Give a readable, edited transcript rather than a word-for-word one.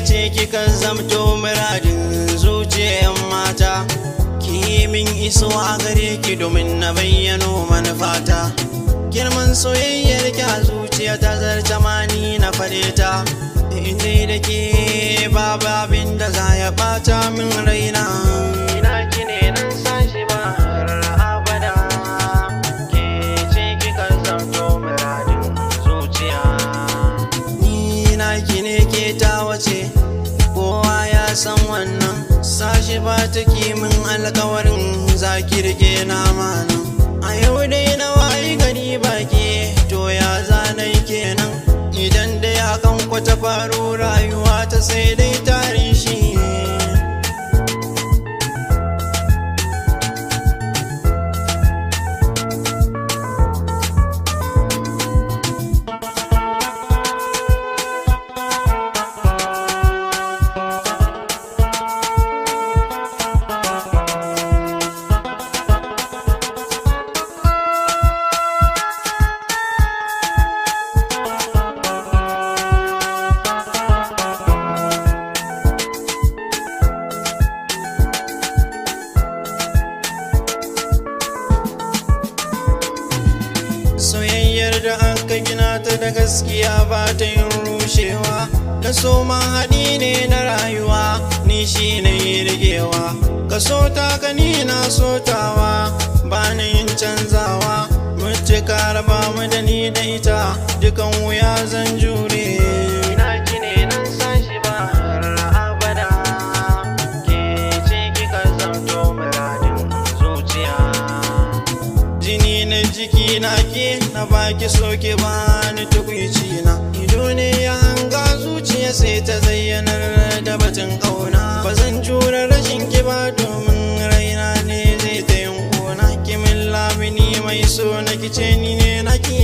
ce kika zamto muradin zuciyan mata, ki min iso a gare ki domin na bayyano manufata. Girman soyayyar ki a zuciya ta zarta mani na fare ta, inda da ke babu abin da za ya bata min raina. Ina ki ne nan sashi ba har abada, ke ce kika zamto muradin zuciya. Ni na ki ne ke ta wace, kowa ya san wannan. Sashi ba ta min alkawarin za ki rike na mana. A yau dai na wayi gari baki, to ya zanai kenan. Idan dai hakan kwata faru rayuwa ta sai dai tarin shi. Soyayyar da aka gina ta da gaskiya ba ta yin rushewa, da soma haɗi ne na rayuwa, ni shi na yi rigewa. Ka so ta ka ni na sotawa, ba na yin canzawa. Mace ka raba mu da ni da ita, dukan wuya zan jure. Ina ki ne nan sashi ba har abada, ke ce kika zamto muradin zuciya. Jini na jiki na ke na baki soke bani tukwici na. Ido ne ya hanga zuciya sai ta zayyanar da batun kauna. Ba zan jure rashin ki ba domin raina ne zai ta yin kona. Kimin lamini mai so na kice ni ne naki.